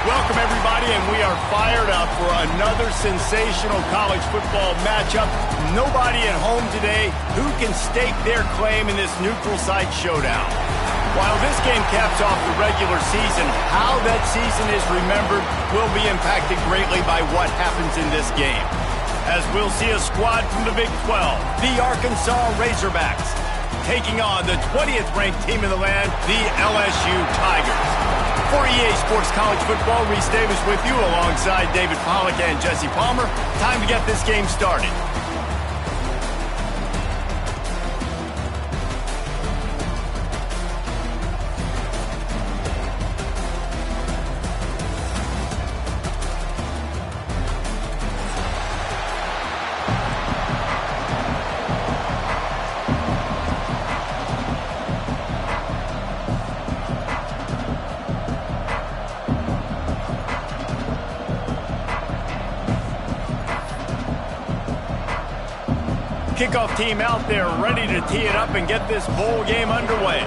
Welcome, everybody, and we are fired up for another sensational college football matchup. Nobody at home today who can stake their claim in this neutral site showdown. While this game caps off the regular season, how that season is remembered will be impacted greatly by what happens in this game. As we'll see a squad from the Big 12, the Arkansas Razorbacks, taking on the 20th ranked team in the land, the LSU Tigers. For EA Sports College Football, Reese Davis with you alongside David Pollack and Jesse Palmer. Time to get this game started. Kickoff team out there ready to tee it up and get this bowl game underway.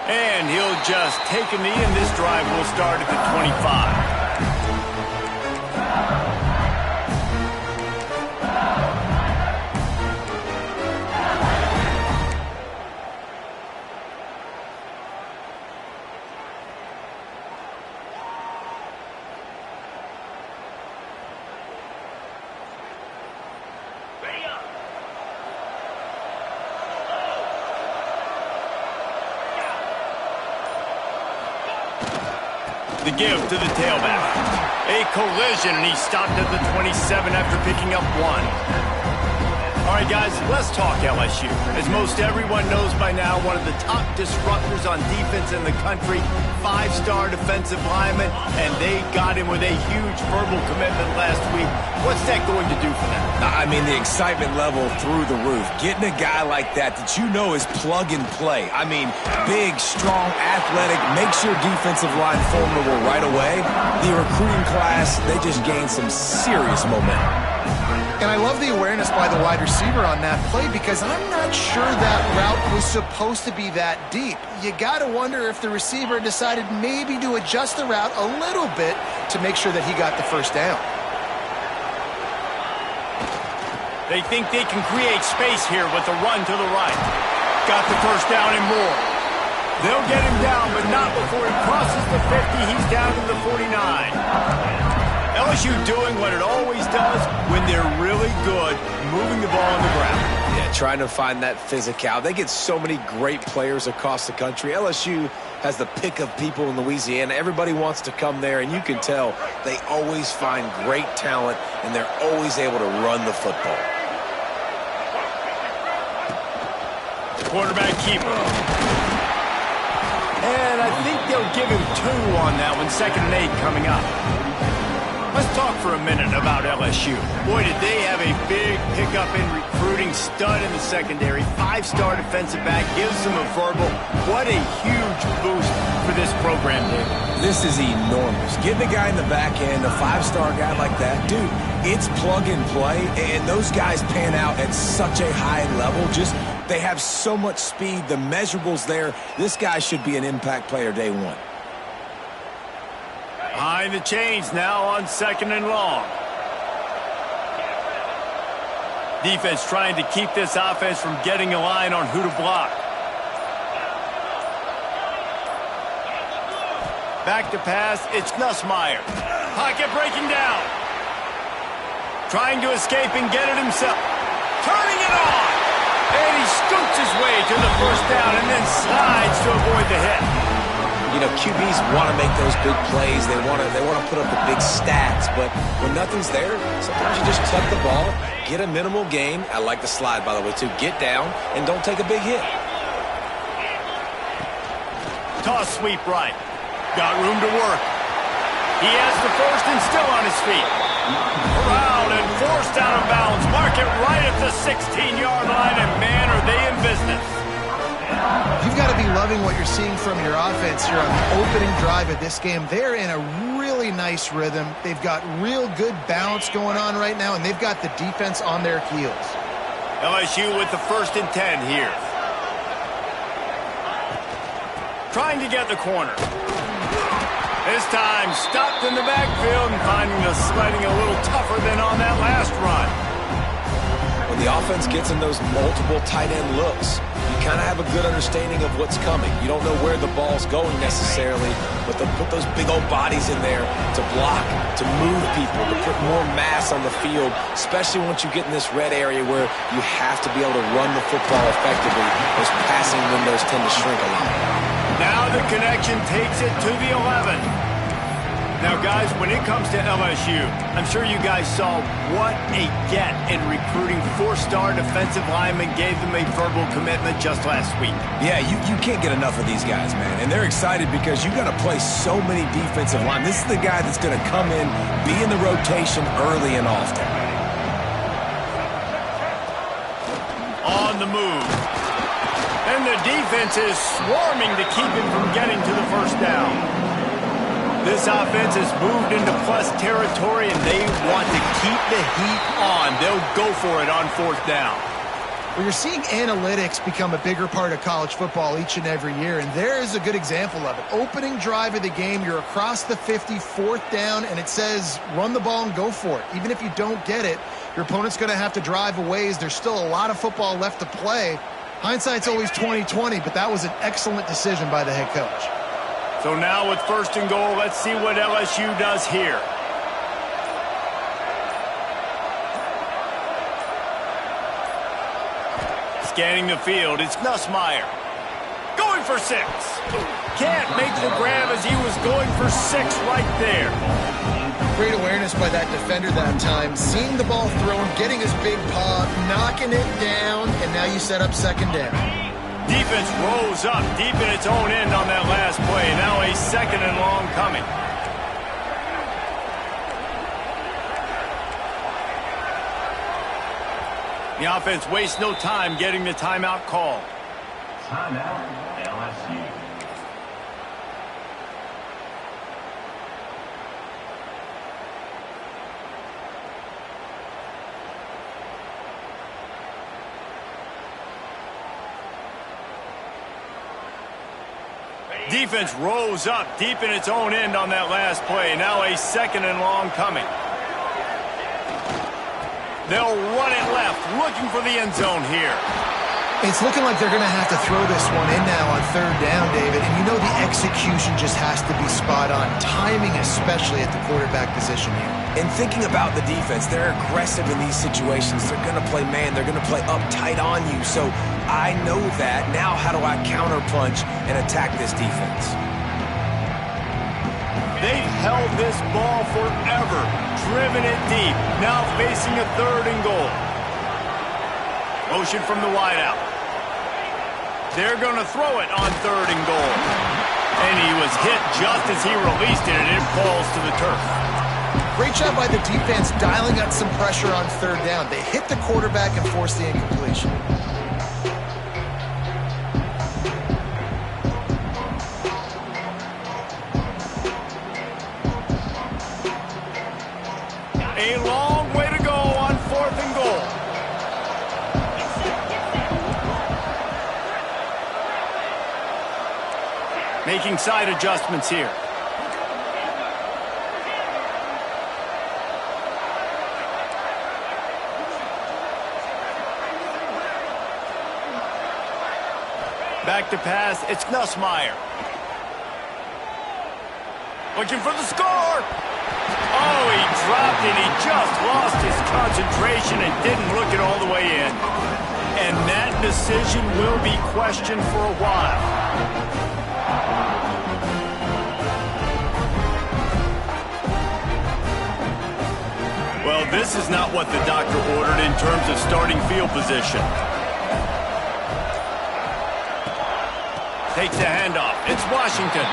And he'll just take a knee, and this drive will start at the 25. The give to the tailback. A collision, and he stopped at the 27 after picking up one. All right, guys, let's talk LSU. As most everyone knows by now, one of the top disruptors on defense in the country, five-star defensive lineman, and they got him with a huge verbal commitment last week. What's that going to do for them? I mean, the excitement level through the roof. Getting a guy like that you know is plug and play. I mean, big, strong, athletic, makes your defensive line formidable right away. The recruiting class, they just gained some serious momentum. And I love the awareness by the wide receiver on that play because I'm not sure that route was supposed to be that deep. You got to wonder if the receiver decided maybe to adjust the route a little bit to make sure that he got the first down. They think they can create space here with the run to the right. Got the first down and more. They'll get him down, but not before he crosses the 50. He's down to the 49. LSU doing what it always does when they're really good, moving the ball on the ground. Yeah, trying to find that physical. They get so many great players across the country. LSU has the pick of people in Louisiana. Everybody wants to come there, and you can tell they always find great talent, and they're always able to run the football. Quarterback keeper. And I think they'll give him 2 on that one. 2nd and 8 coming up. Let's talk for a minute about LSU. Boy, did they have a big pickup in recruiting. Stud in the secondary. 5-star defensive back. Gives them a verbal. What a huge boost for this program, David. This is enormous. Getting a guy in the back end, a 5-star guy like that, dude, it's plug and play, and those guys pan out at such a high level. They have so much speed. The measurables there. This guy should be an impact player day one. Behind the chains now on 2nd and long. Defense trying to keep this offense from getting a line on who to block. Back to pass, it's Nussmeier. Pocket breaking down. Trying to escape and get it himself. Turning it on. And he scoots his way to the first down and then slides to avoid the hit. You know, QBs want to make those big plays. They want to put up the big stats. But when nothing's there, sometimes you just tuck the ball, get a minimal gain. I like the slide, by the way, too. Get down and don't take a big hit. Toss sweep right. Got room to work. He has the first and still on his feet. Around and forced out of bounds. Mark it right at the 16-yard line, and man, are they in business. You've got to be loving what you're seeing from your offense here on the opening drive of this game. They're in a really nice rhythm. They've got real good balance going on right now, and they've got the defense on their heels. LSU with the 1st and 10 here. Trying to get the corner. This time stopped in the backfield and finding the sledding a little tougher than on that last run. When the offense gets in those multiple tight end looks, you kind of have a good understanding of what's coming. You don't know where the ball's going necessarily, but they'll put those big old bodies in there to block, to move people, to put more mass on the field, especially once you get in this red area where you have to be able to run the football effectively. Those passing windows tend to shrink a lot. Now the connection takes it to the 11. Now, guys, when it comes to LSU, I'm sure you guys saw what a get in recruiting. 4-star defensive linemen gave them a verbal commitment just last week. Yeah, you can't get enough of these guys, man. And they're excited because you got to play so many defensive linemen. This is the guy that's going to come in, be in the rotation early and often. On the move. And the defense is swarming to keep him from getting to the first down. This offense has moved into plus territory, and they want to keep the heat on. They'll go for it on 4th down. Well, you're seeing analytics become a bigger part of college football each and every year, and there is a good example of it. Opening drive of the game, you're across the 50, 4th down, and it says run the ball and go for it. Even if you don't get it, your opponent's going to have to drive a ways. There's still a lot of football left to play. Hindsight's always 20/20, but that was an excellent decision by the head coach. So now with 1st and goal, let's see what LSU does here. Scanning the field, it's Nussmeier. Going for 6. Can't make the grab as he was going for 6 right there. Great awareness by that defender that time. Seeing the ball thrown, getting his big paw, knocking it down, and now you set up 2nd down. Defense rose up deep in its own end on that last play. Now a 2nd and long coming. The offense wastes no time getting the timeout call. Timeout, LSU. Defense rose up deep in its own end on that last play. Now a 2nd and long coming. They'll run it left, looking for the end zone here. It's looking like they're going to have to throw this one in now on 3rd down, David. And you know the execution just has to be spot on. Timing, especially at the quarterback position here. And thinking about the defense, they're aggressive in these situations. They're going to play man. They're going to play up tight on you. So I know that. Now how do I counterpunch and attack this defense? They've held this ball forever, driven it deep. Now facing a 3rd and goal. Motion from the wideout. They're going to throw it on 3rd and goal. And he was hit just as he released it, and it falls to the turf. Great job by the defense dialing up some pressure on 3rd down. They hit the quarterback and forced the incompletion. A long way to go on 4th and goal. Making side adjustments here. Back to pass, it's Nussmeier. Looking for the score. Oh, he dropped it. He just lost his concentration and didn't look it all the way in. And that decision will be questioned for a while. Well, this is not what the doctor ordered in terms of starting field position. Takes the handoff. It's Washington.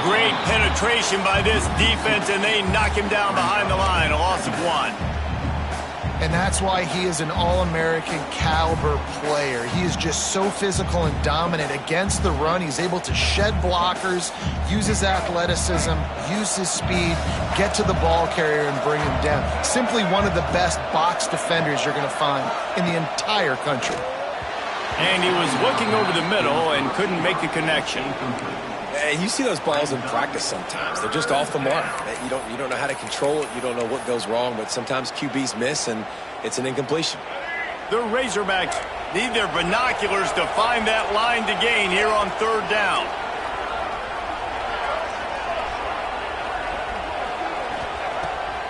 Great penetration by this defense, and they knock him down behind the line. A loss of 1. And that's why he is an All-American caliber player. He is just so physical and dominant against the run. He's able to shed blockers, use his athleticism, use his speed, get to the ball carrier and bring him down. Simply one of the best box defenders you're going to find in the entire country. And he was looking over the middle and couldn't make the connection. And you see those balls in practice sometimes. They're just off the mark. You don't know how to control it. You don't know what goes wrong, but sometimes QBs miss, and it's an incompletion. The Razorbacks need their binoculars to find that line to gain here on 3rd down.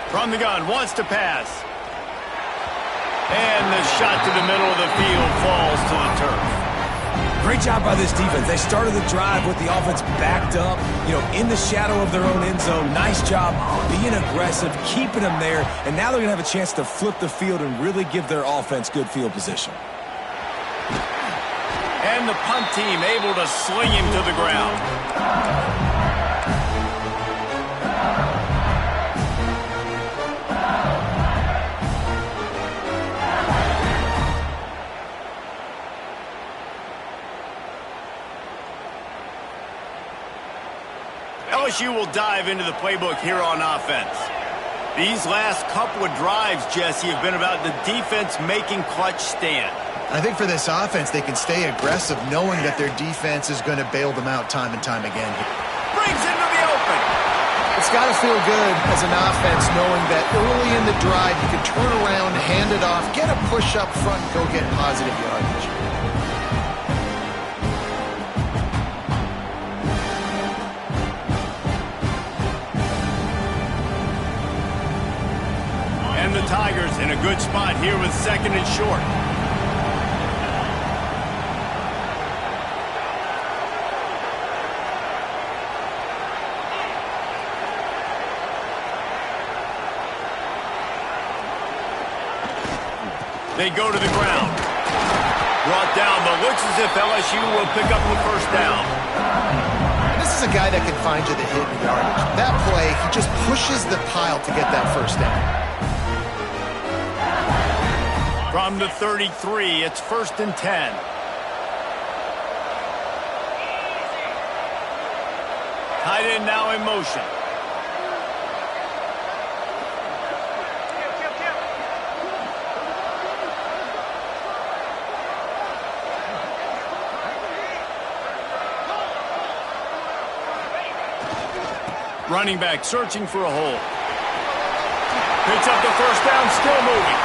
From the gun, wants to pass. And the shot to the middle of the field falls to the turf. Great job by this defense. They started the drive with the offense backed up, in the shadow of their own end zone. Nice job being aggressive, keeping them there, and now they're going to have a chance to flip the field and really give their offense good field position. And the punt team able to sling him to the ground. LSU will dive into the playbook here on offense. These last couple of drives, Jesse, have been about the defense making clutch stand. I think for this offense, they can stay aggressive knowing that their defense is going to bail them out time and time again. Brings into the open. It's got to feel good as an offense knowing that early in the drive you can turn around, hand it off, get a push up front, and go get positive yardage. The Tigers in a good spot here with 2nd and short. They go to the ground. Brought down, but looks as if LSU will pick up the 1st down. This is a guy that can find you the hidden yardage. That play, he just pushes the pile to get that 1st down. From the 33, it's 1st and 10. Tight end now in motion. Running back searching for a hole. Picks up the first down, still moving.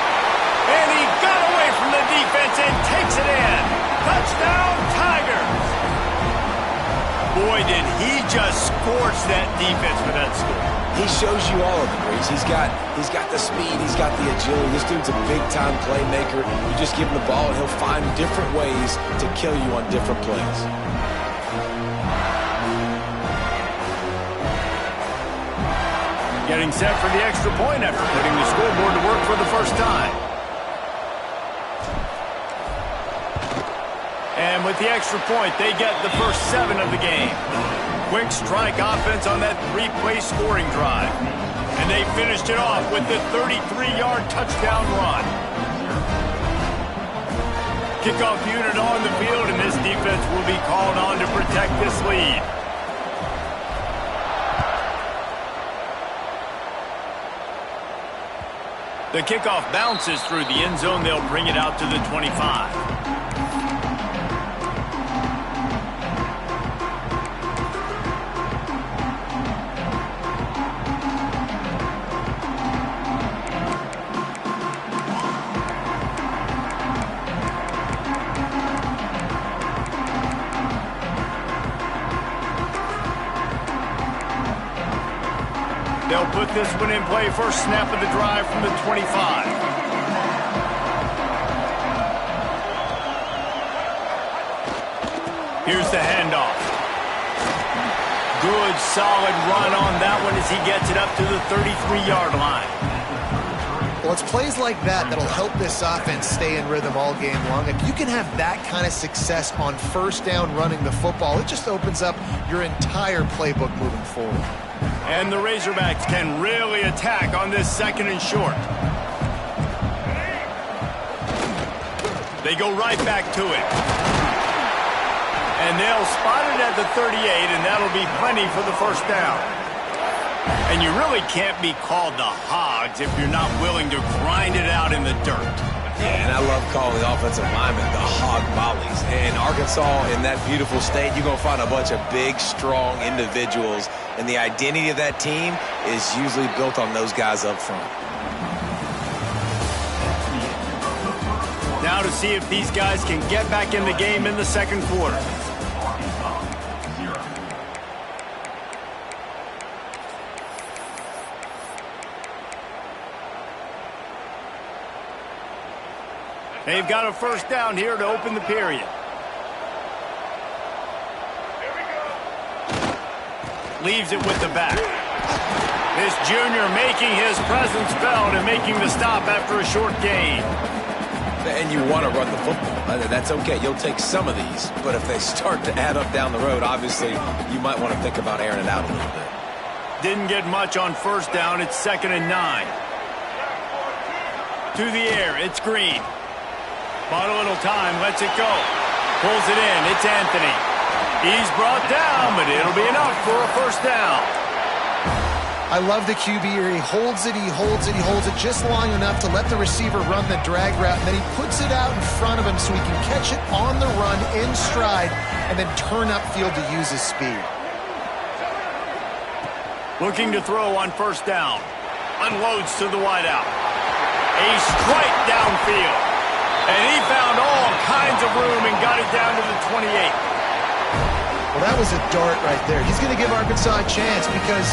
And he got away from the defense and takes it in. Touchdown, Tigers. Boy, did he just scorch that defense for that score. He shows you all of it, Breeze. He's got the speed, he's got the agility. This dude's a big-time playmaker. You just give him the ball, and he'll find different ways to kill you on different plays. Getting set for the extra point after putting the scoreboard to work for the first time. And with the extra point, they get the first 7 of the game. Quick strike offense on that 3-play scoring drive. And they finished it off with the 33-yard touchdown run. Kickoff unit on the field, and this defense will be called on to protect this lead. The kickoff bounces through the end zone. They'll bring it out to the 25. They'll put this one in play. First snap of the drive from the 25. Here's the handoff. Good, solid run on that one as he gets it up to the 33-yard line. Well, it's plays like that that'll help this offense stay in rhythm all game long. If you can have that kind of success on first down running the football, it just opens up your entire playbook moving forward. And the Razorbacks can really attack on this second and short. They go right back to it. And they'll spot it at the 38, and that'll be plenty for the first down. And you really can't be called the Hogs if you're not willing to grind it out in the dirt. Yeah, and I love calling the offensive linemen the hog mollies. And Arkansas, in that beautiful state, you're going to find a bunch of big, strong individuals. And the identity of that team is usually built on those guys up front. Now to see if these guys can get back in the game in the second quarter. They've got a first down here to open the period. Leaves it with the back. This junior making his presence felt and making the stop after a short gain. And you want to run the football. That's okay. You'll take some of these. But if they start to add up down the road, obviously, you might want to think about airing it out a little bit. Didn't get much on first down. It's 2nd and 9. To the air. It's Green. Bought a little time. Lets it go. Pulls it in. It's Anthony. He's brought down, but it'll be enough for a first down. I love the QB here. He holds it, he holds it, he holds it just long enough to let the receiver run the drag route, and then he puts it out in front of him so he can catch it on the run in stride and then turn upfield to use his speed. Looking to throw on first down. Unloads to the wideout. A strike downfield. And he found all kinds of room and got it down to the 28. Well, that was a dart right there. He's going to give Arkansas a chance because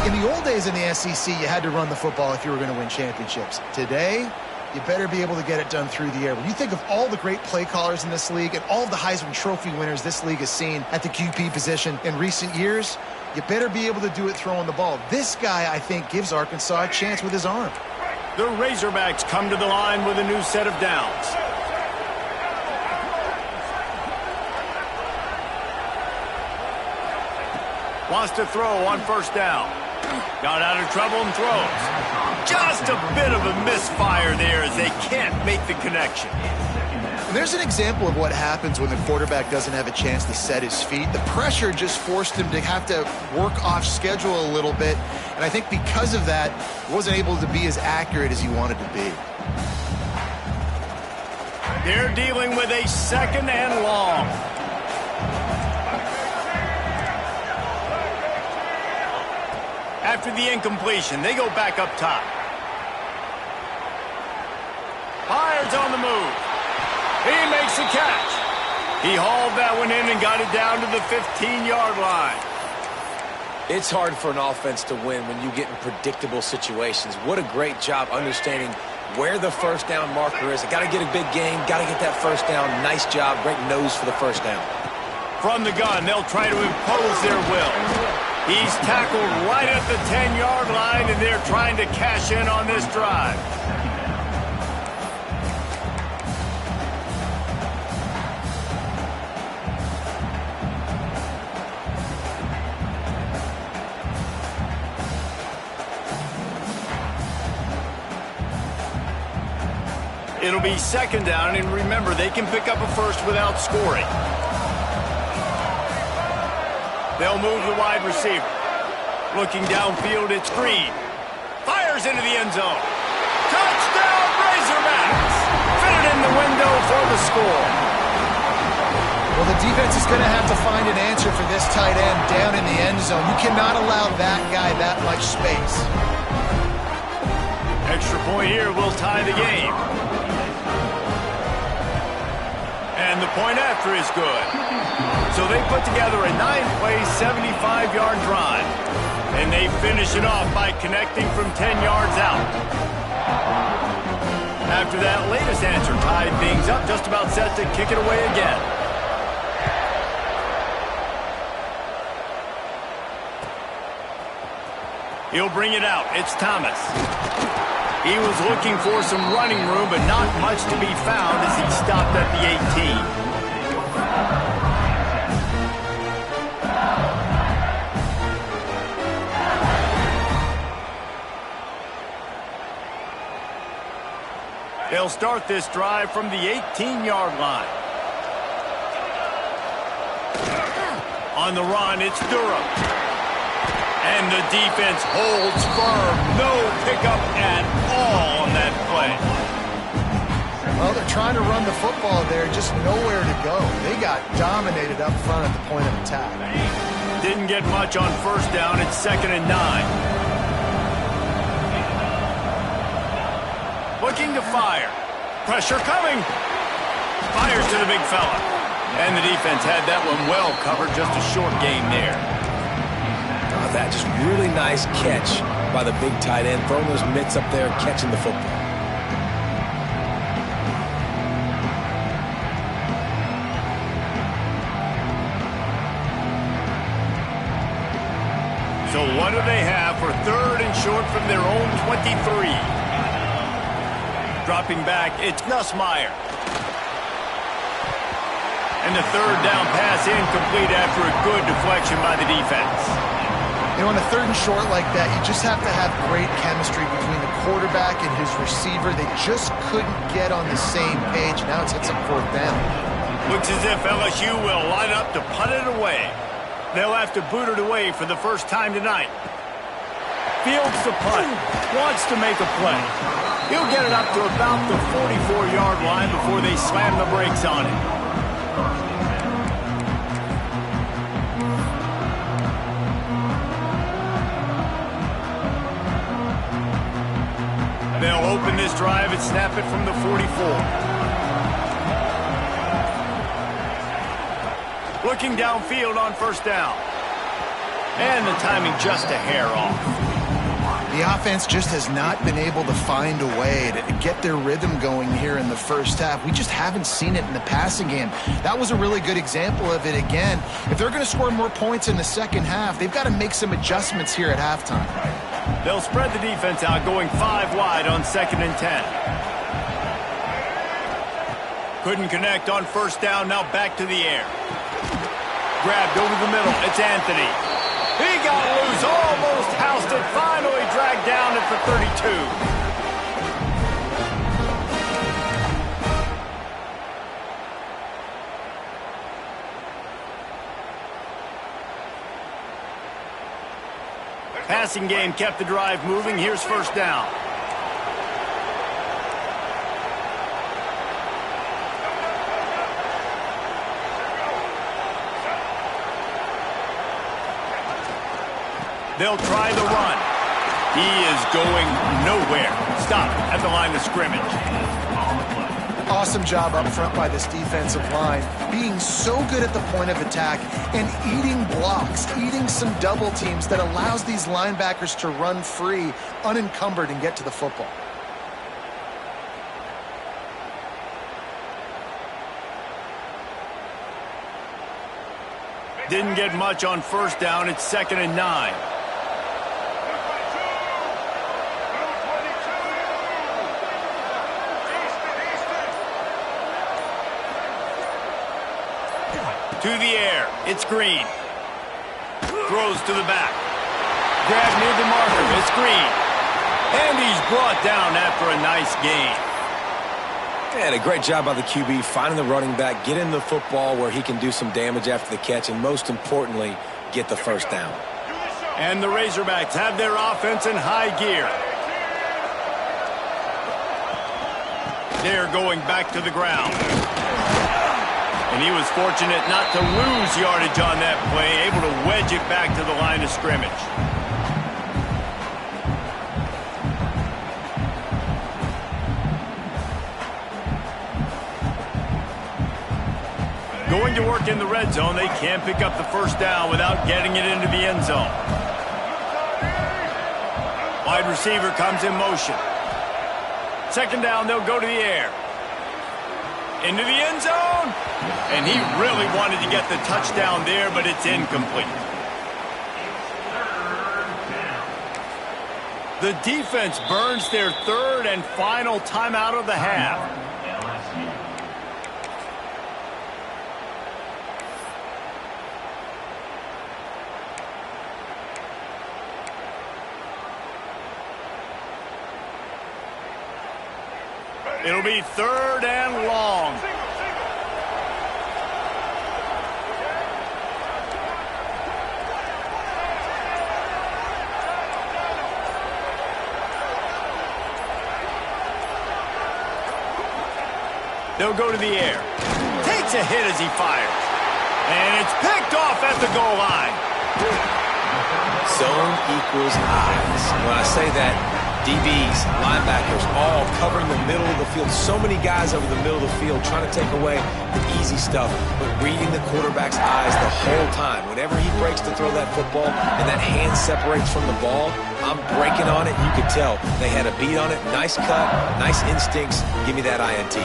in the old days in the SEC, you had to run the football if you were going to win championships. Today, you better be able to get it done through the air. When you think of all the great play callers in this league and all of the Heisman Trophy winners this league has seen at the QB position in recent years, you better be able to do it throwing the ball. This guy, I think, gives Arkansas a chance with his arm. The Razorbacks come to the line with a new set of downs. Wants to throw on first down. Got out of trouble and throws. Just a bit of a misfire there as they can't make the connection. And there's an example of what happens when the quarterback doesn't have a chance to set his feet. The pressure just forced him to have to work off schedule a little bit. And I think because of that, he wasn't able to be as accurate as he wanted to be. They're dealing with a 2nd and long. After the incompletion, they go back up top. Fires on the move. He makes the catch. He hauled that one in and got it down to the 15-yard line. It's hard for an offense to win when you get in predictable situations. What a great job understanding where the first down marker is. Got to get a big gain, got to get that first down. Nice job, great nose for the first down. From the gun, they'll try to impose their will. He's tackled right at the 10-yard line, and they're trying to cash in on this drive. It'll be second down, and remember, they can pick up a first without scoring. They'll move the wide receiver. Looking downfield, it's Green. Fires into the end zone. Touchdown, Razorbacks! Fit it in the window for the score. Well, the defense is going to have to find an answer for this tight end down in the end zone. You cannot allow that guy that much space. Extra point here will tie the game. And the point after is good. So they put together a 9-play, 75-yard drive. And they finish it off by connecting from 10 yards out. After that latest answer tied things up, just about set to kick it away again. He'll bring it out. It's Thomas. He was looking for some running room, but not much to be found as he stopped at the 18. They'll start this drive from the 18-yard line. On the run, it's Durham. And the defense holds firm. No pickup at all on that play. Well, they're trying to run the football there, just nowhere to go. They got dominated up front at the point of attack. Didn't get much on first down. It's 2nd and 9. Looking to fire. Pressure coming. Fires to the big fella. And the defense had that one well covered. Just a short gain there. That just really nice catch by the big tight end, throwing those mitts up there and catching the football. So what do they have for 3rd and short from their own 23? Dropping back, it's Nussmeier. And the 3rd down pass incomplete after a good deflection by the defense. You know, on a 3rd and short like that, you just have to have great chemistry between the quarterback and his receiver. They just couldn't get on the same page. Now it's 4th down. Looks as if LSU will line up to punt it away. They'll have to boot it away for the first time tonight. Fields the punt. Wants to make a play. He'll get it up to about the 44-yard line before they slam the brakes on it. They'll open this drive and snap it from the 44. Looking downfield on first down. And the timing just a hair off. The offense just has not been able to find a way to get their rhythm going here in the first half. We just haven't seen it in the passing game. That was a really good example of it again. If they're going to score more points in the second half, they've got to make some adjustments here at halftime. They'll spread the defense out, going 5 wide on 2nd and 10. Couldn't connect on first down, now back to the air. Grabbed over the middle, it's Anthony. He got loose, almost housed it, finally dragged down at the 32. Passing game kept the drive moving. Here's first down. They'll try the run. He is going nowhere. Stop at the line of scrimmage. Awesome job up front by this defensive line, being so good at the point of attack and eating blocks, eating some double teams that allows these linebackers to run free, unencumbered, and get to the football. Didn't get much on first down. It's 2nd and 9. To the air. It's Green. Throws to the back. Grab near the marker. It's Green. And he's brought down after a nice gain. And a great job by the QB finding the running back, getting the football where he can do some damage after the catch, and most importantly, get the first down. And the Razorbacks have their offense in high gear. They're going back to the ground. And he was fortunate not to lose yardage on that play, able to wedge it back to the line of scrimmage. Going to work in the red zone, they can't pick up the first down without getting it into the end zone. Wide receiver comes in motion. 2nd down, they'll go to the air. Into the end zone. And he really wanted to get the touchdown there, but it's incomplete. The defense burns their 3rd and final timeout of the half. It'll be 3rd and long. They'll go to the air. Takes a hit as he fires. And it's picked off at the goal line. Zone equals eyes. When I say that, DBs, linebackers, all covering the middle of the field. So many guys over the middle of the field trying to take away the easy stuff, but reading the quarterback's eyes the whole time. Whenever he breaks to throw that football and that hand separates from the ball, I'm breaking on it. You could tell they had a beat on it. Nice cut, nice instincts. Give me that INT.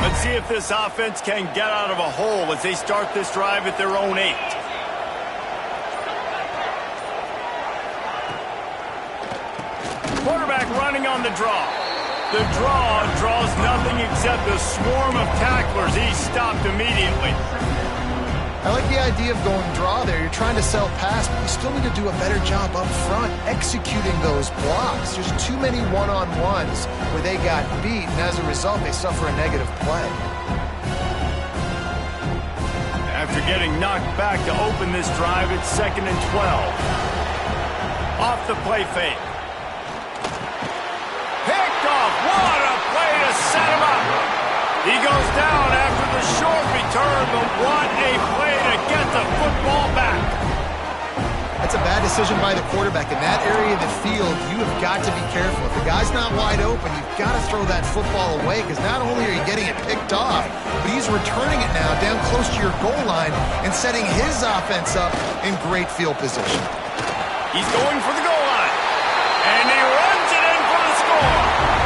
Let's see if this offense can get out of a hole as they start this drive at their own 8. Quarterback running on the draw. The draw draws nothing except a swarm of tacklers. He's stopped immediately. I like the idea of going draw there. You're trying to sell pass, but you still need to do a better job up front executing those blocks. There's too many one-on-ones where they got beat, and as a result, they suffer a negative play. After getting knocked back to open this drive, it's 2nd and 12. Off the play fake. Picked off. What a play to set him up. He goes down after the short return, but what a play to get the football back. That's a bad decision by the quarterback. In that area of the field, you have got to be careful. If the guy's not wide open, you've got to throw that football away, because not only are you getting it picked off, but he's returning it now down close to your goal line and setting his offense up in great field position. He's going for the goal line, and he runs it in for the score.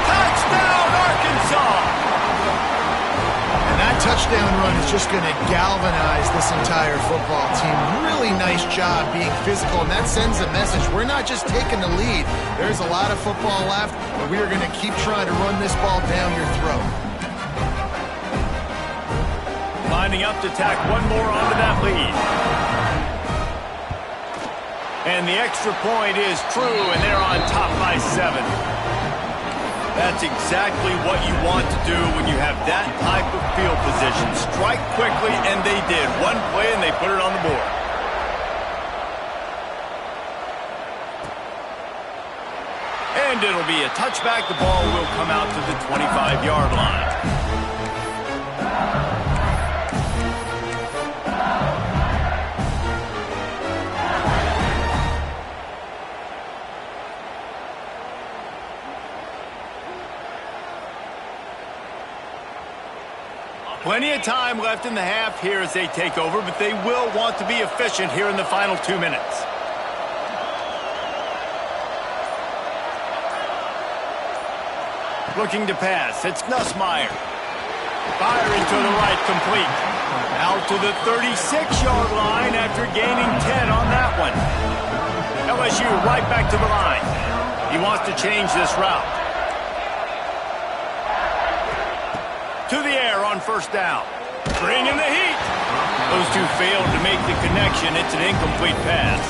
Touchdown, Arkansas. And that touchdown run is just going to galvanize this entire football team. Really nice job being physical, and that sends a message. We're not just taking the lead. There's a lot of football left, but we are going to keep trying to run this ball down your throat. Lining up to tack one more onto that lead. And the extra point is true, and they're on top by 7. That's exactly what you want to do when you have that type of field position. Strike quickly, and they did. One play, and they put it on the board. And it'll be a touchback. The ball will come out to the 25-yard line. Plenty of time left in the half here as they take over, but they will want to be efficient here in the final 2 minutes. Looking to pass. It's Nussmeier. Firing to the right, complete. Out to the 36-yard line after gaining 10 on that one. LSU right back to the line. He wants to change this route. To the air on first down. Bring in the heat. Those two failed to make the connection. It's an incomplete pass.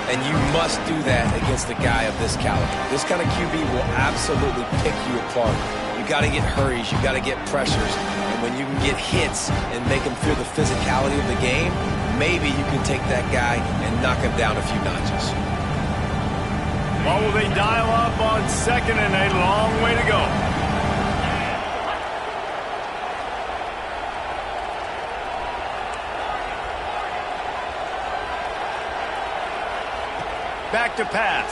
And you must do that against a guy of this caliber. This kind of QB will absolutely pick you apart. You got to get hurries. You got to get pressures. And when you can get hits and make him feel the physicality of the game, maybe you can take that guy and knock him down a few notches. Well, will they dial up on second and a long way to go? Back to pass.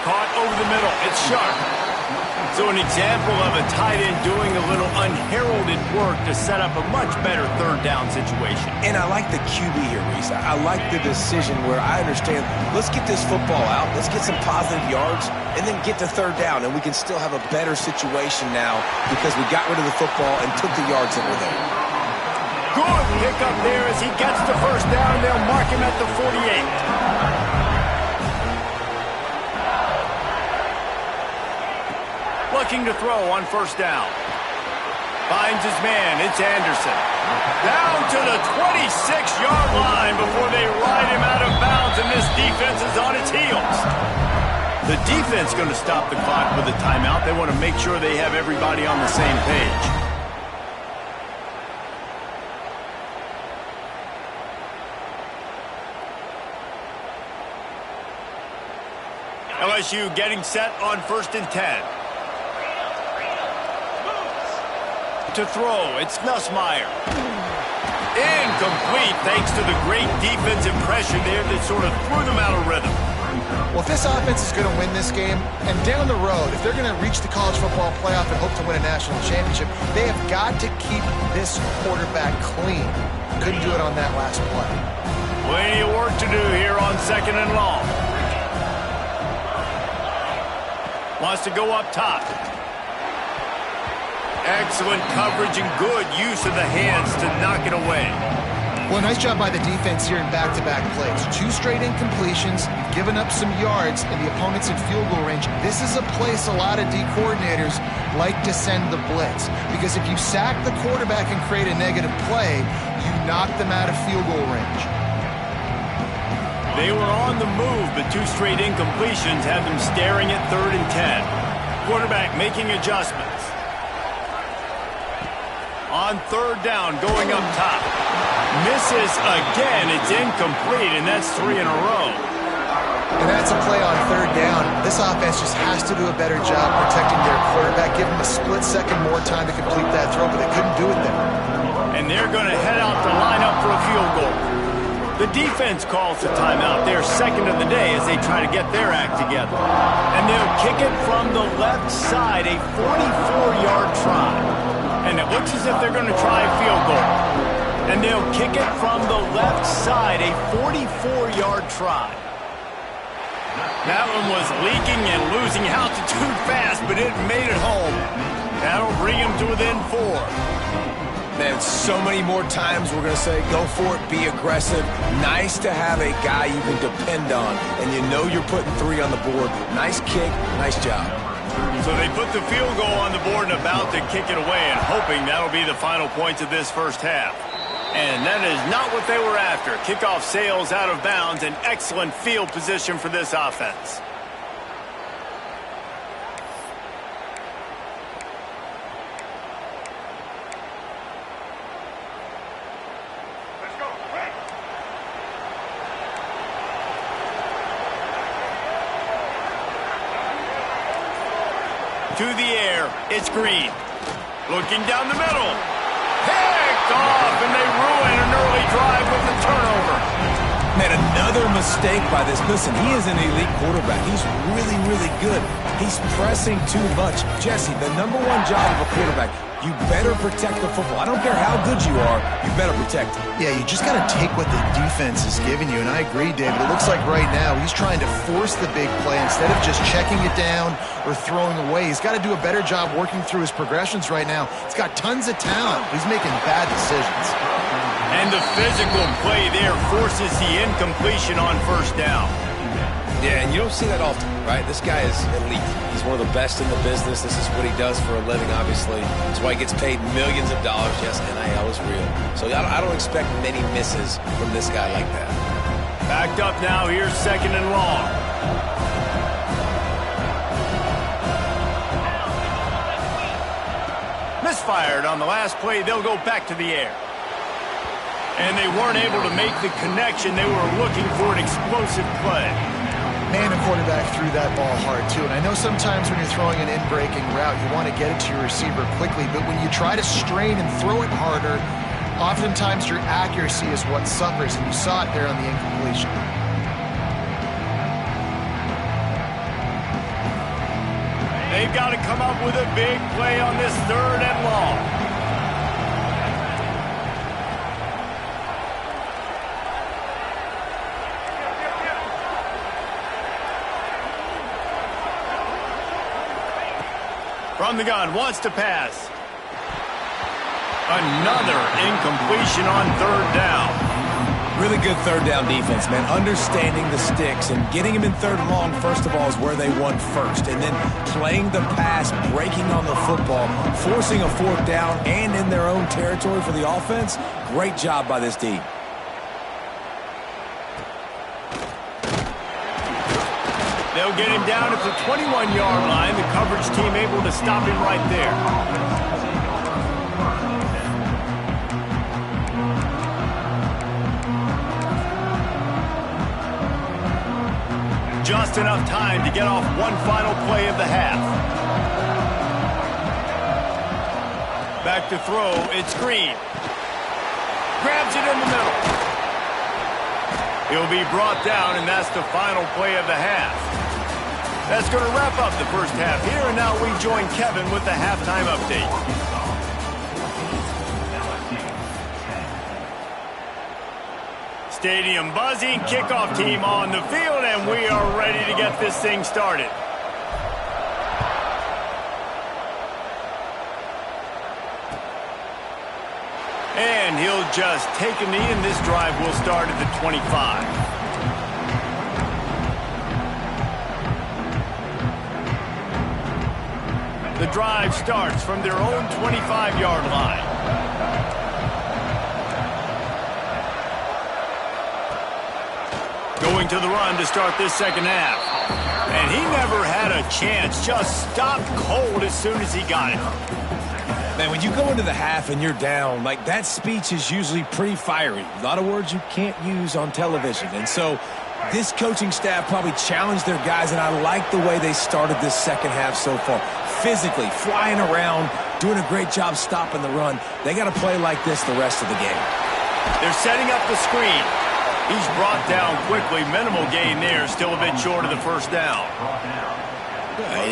Caught over the middle. It's sharp. So an example of a tight end doing a little unheralded work to set up a much better third down situation. And I like the QB here, Reese. I like the decision where I understand, let's get this football out, let's get some positive yards, and then get to third down, and we can still have a better situation now because we got rid of the football and took the yards that were there. Good pick up there as he gets the first down. They'll mark him at the 48. Looking to throw on first down. Finds his man. It's Anderson. Down to the 26-yard line before they ride him out of bounds, and this defense is on its heels. The defense going to stop the clock with a timeout. They want to make sure they have everybody on the same page. LSU getting set on 1st and 10. To throw, it's Nussmeier. Incomplete thanks to the great defensive pressure there that sort of threw them out of rhythm. Well, if this offense is going to win this game, and down the road, if they're going to reach the college football playoff and hope to win a national championship, they have got to keep this quarterback clean. Couldn't do it on that last play. Plenty of work to do here on 2nd and long. Wants to go up top. Excellent coverage and good use of the hands to knock it away. Well, nice job by the defense here in back-to-back plays. 2 straight incompletions. You've given up some yards, and the opponent's in field goal range. This is a place a lot of D coordinators like to send the blitz, because if you sack the quarterback and create a negative play, you knock them out of field goal range. They were on the move, but 2 straight incompletions have them staring at 3rd and 10. Quarterback making adjustments. On 3rd down, going up top. Misses again. It's incomplete, and that's 3 in a row. And that's a play on 3rd down. This offense just has to do a better job protecting their quarterback. Give them a split second more time to complete that throw, but they couldn't do it there. And they're going to head out to line up for a field goal. The defense calls the timeout. They're second of the day as they try to get their act together. And they'll kick it from the left side, a 44-yard try. And it looks as if they're going to try a field goal. And they'll kick it from the left side, a 44-yard try. That one was leaking and losing altitude fast, but it made it home. That'll bring him to within 4. Man, so many more times we're going to say, go for it, be aggressive. Nice to have a guy you can depend on, and you know you're putting 3 on the board. Nice kick, nice job. So they put the field goal on the board and about to kick it away, and hoping that'll be the final points of this first half. And that is not what they were after. Kickoff sails out of bounds, an excellent field position for this offense. To the air, it's Green. Looking down the middle. Picked off, and they ruin an early drive with the turnover. Man, another mistake by this. Listen, he is an elite quarterback. He's really, really good. He's pressing too much. Jesse, the #1 job of a quarterback, You better protect the football. I don't care how good you are, you better protect it. Yeah, you just got to take what the defense is giving you, and I agree, David. It looks like right now he's trying to force the big play instead of just checking it down or throwing away. He's got to do a better job working through his progressions right now. He's got tons of talent. He's making bad decisions. And the physical play there forces the incompletion on first down. Yeah, and you don't see that often, right? This guy is elite. He's one of the best in the business. This is what he does for a living, obviously. That's why he gets paid millions of dollars. Yes, NIL is real. So I don't expect many misses from this guy like that. Backed up now. Here's second and long. Misfired on the last play. They'll go back to the air. And they weren't able to make the connection. They were looking for an explosive play. Man, the quarterback threw that ball hard, too. And I know sometimes when you're throwing an in-breaking route, you want to get it to your receiver quickly. But when you try to strain and throw it harder, oftentimes your accuracy is what suffers. And you saw it there on the incompletion. They've got to come up with a big play on this third and long. From the gun, wants to pass. Another incompletion on third down. Really good third down defense, man. Understanding the sticks and getting him in third and long, first of all, is where they won first. And then playing the pass, breaking on the football, forcing a fourth down and in their own territory for the offense. Great job by this team. They'll get him down at the 21-yard line. The coverage team able to stop him right there. Just enough time to get off one final play of the half. Back to throw. It's Green. Grabs it in the middle. He'll be brought down, and that's the final play of the half. That's going to wrap up the first half here, and now we join Kevin with the halftime update. Stadium buzzing, kickoff team on the field, and we are ready to get this thing started. And he'll just take a knee, and this drive will start at the 25. The drive starts from their own 25-yard line. Going to the run to start this second half. And he never had a chance, just stopped cold as soon as he got it. Man, when you go into the half and you're down, like, that speech is usually pretty fiery. A lot of words you can't use on television. And so this coaching staff probably challenged their guys, and I like the way they started this second half so far. Physically, flying around, doing a great job stopping the run. They got to play like this the rest of the game. They're setting up the screen. He's brought down quickly. Minimal gain there, still a bit short of the first down.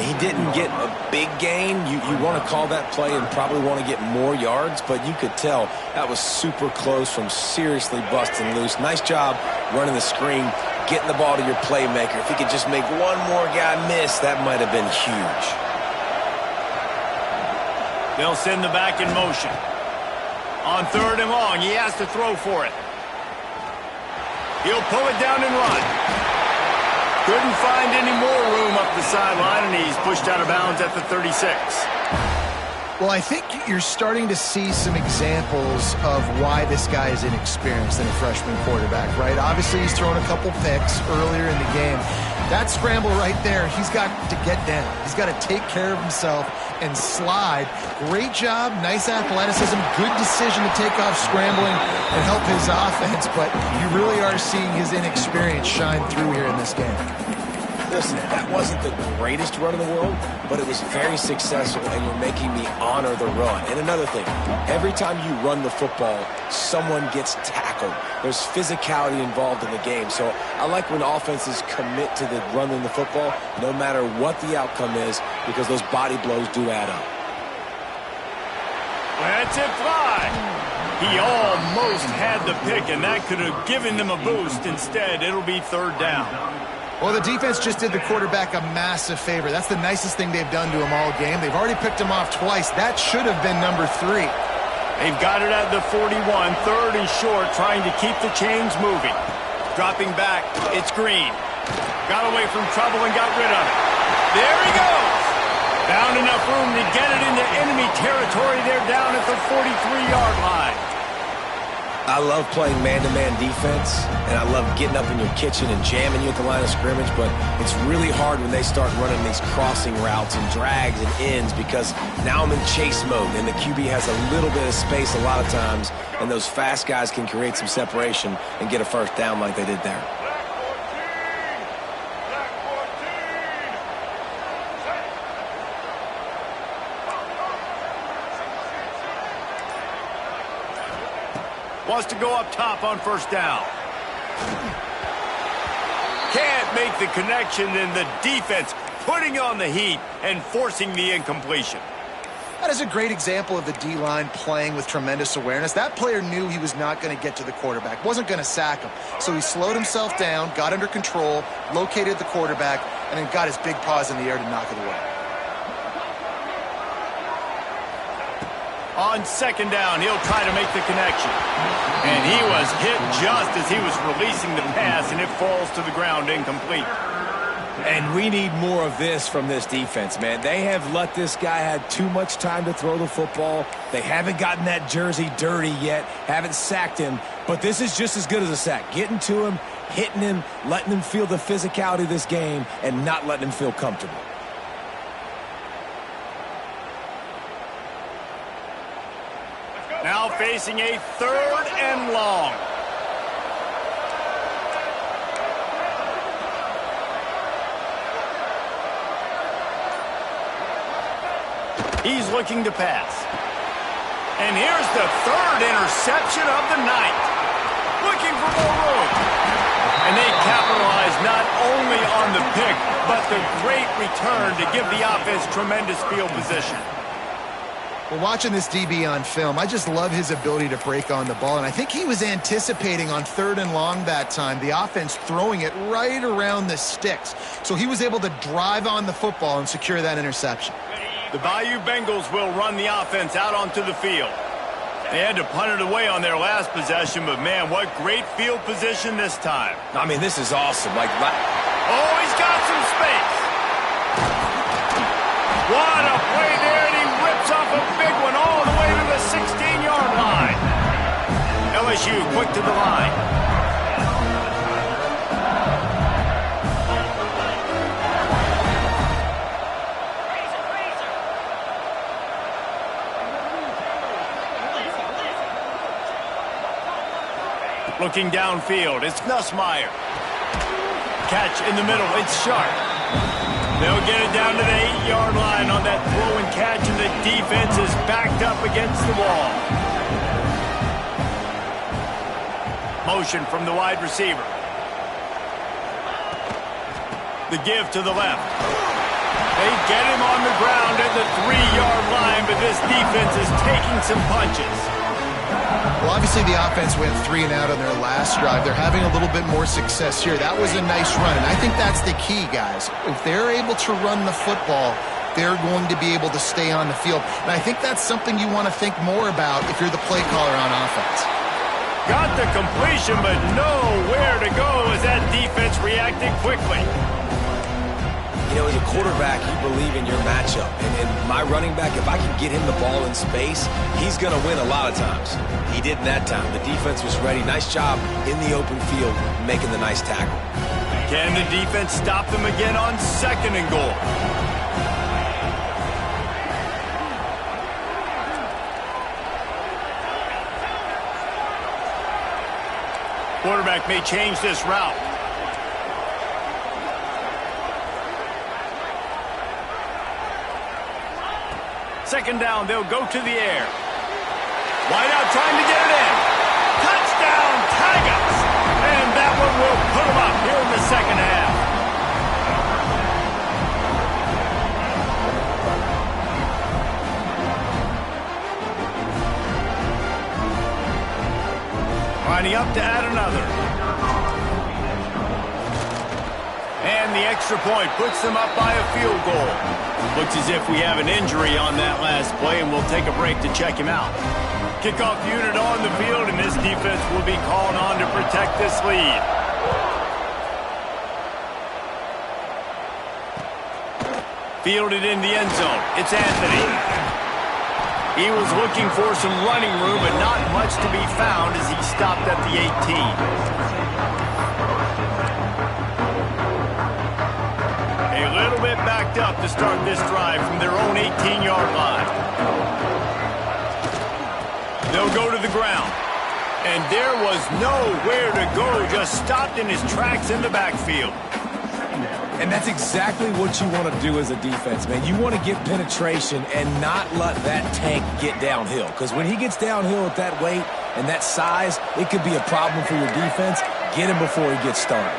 He didn't get a big gain. You want to call that play and probably want to get more yards, but you could tell that was super close from seriously busting loose. Nice job running the screen, getting the ball to your playmaker. If he could just make one more guy miss, that might have been huge. They'll send the back in motion. On third and long, he has to throw for it. He'll pull it down and run. Couldn't find any more room up the sideline, and he's pushed out of bounds at the 36. Well, I think you're starting to see some examples of why this guy is inexperienced than a freshman quarterback, right? Obviously, he's thrown a couple picks earlier in the game. That scramble right there, he's got to get down. He's got to take care of himself and slide. Great job, nice athleticism, good decision to take off scrambling and help his offense, but you really are seeing his inexperience shine through here in this game. Listen, that wasn't the greatest run in the world, but it was very successful, and you're making me honor the run. And another thing, every time you run the football, someone gets tackled. There's physicality involved in the game. So I like when offenses commit to the running the football, no matter what the outcome is, because those body blows do add up. Lets it fly. He almost had the pick, and that could have given them a boost. Instead, it'll be third down. Well, the defense just did the quarterback a massive favor. That's the nicest thing they've done to him all game. They've already picked him off twice. That should have been number 3. They've got it at the 41, third and short, trying to keep the chains moving. Dropping back, it's Green. Got away from trouble and got rid of it. There he goes. Found enough room to get it into enemy territory. They're down at the 43-yard line. I love playing man-to-man defense, and I love getting up in your kitchen and jamming you at the line of scrimmage, but it's really hard when they start running these crossing routes and drags and ends because now I'm in chase mode, and the QB has a little bit of space a lot of times, and those fast guys can create some separation and get a first down like they did there. Wants to go up top on first down. Can't make the connection, and the defense putting on the heat and forcing the incompletion. That is a great example of the D-line playing with tremendous awareness. That player knew he was not going to get to the quarterback, wasn't going to sack him. So he slowed himself down, got under control, located the quarterback, and then got his big paws in the air to knock it away. On second down, he'll try to make the connection. And he was hit just as he was releasing the pass, and it falls to the ground incomplete. And we need more of this from this defense, man. They have let this guy have too much time to throw the football. They haven't gotten that jersey dirty yet, haven't sacked him. But this is just as good as a sack. Getting to him, hitting him, letting him feel the physicality of this game, and not letting him feel comfortable. Now facing a third and long. He's looking to pass. And here's the third interception of the night. Looking for more room. And they capitalize not only on the pick, but the great return to give the offense tremendous field position. Well, watching this DB on film, I just love his ability to break on the ball. And I think he was anticipating on third and long that time, the offense throwing it right around the sticks. So he was able to drive on the football and secure that interception. The Bayou Bengals will run the offense out onto the field. They had to punt it away on their last possession, but man, what great field position this time. I mean, this is awesome. Oh, he's got some space. What a play there, and he rips off a big one all the way to the 16-yard line. LSU quick to the line. Looking downfield, it's Nussmeier. Catch in the middle, it's Sharp. They'll get it down to the 8-yard line on that throw and catch, and the defense is backed up against the wall. Motion from the wide receiver. The give to the left. They get him on the ground at the 3-yard line, but this defense is taking some punches. Well, obviously the offense went 3 and out on their last drive. They're having a little bit more success here. That was a nice run, and I think that's the key, guys. If they're able to run the football, they're going to be able to stay on the field. And I think that's something you want to think more about if you're the play caller on offense. Got the completion, but nowhere to go as that defense reacted quickly. You know, as a quarterback, you believe in your matchup. And my running back, if I can get him the ball in space, he's going to win a lot of times. He didn't that time. The defense was ready. Nice job in the open field making the nice tackle. Can the defense stop them again on second and goal? Quarterback may change this route. Second down, they'll go to the air. Wide out trying to get it in. Touchdown, Tigers! And that one will put them up here in the second half. to add another. And the extra point puts them up by a field goal. Looks as if we have an injury on that last play, and we'll take a break to check him out. Kickoff unit on the field, and this defense will be called on to protect this lead. Fielded in the end zone. It's Anthony. He was looking for some running room, but not much to be found as he stopped at the 18. A little bit backed up to start this drive from their own 18-yard line. They'll go to the ground. And there was nowhere to go, just stopped in his tracks in the backfield. And that's exactly what you want to do as a defense, man. You want to get penetration and not let that tank get downhill. Because when he gets downhill at that weight and that size, it could be a problem for your defense. Get him before he gets started.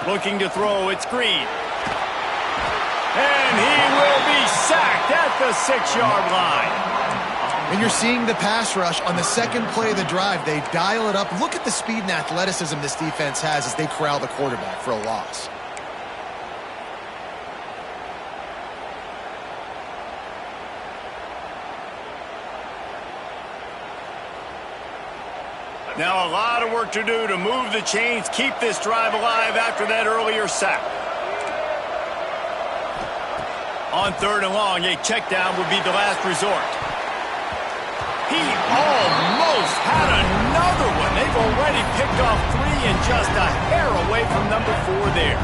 Looking to throw, it's Green. And he will be sacked at the 6-yard line. And you're seeing the pass rush on the second play of the drive. They dial it up. Look at the speed and athleticism this defense has as they corral the quarterback for a loss. Now a lot of work to do to move the chains, keep this drive alive after that earlier sack. On 3rd and long, a check down would be the last resort. He almost had another one. They've already picked off 3 and just a hair away from number 4 there.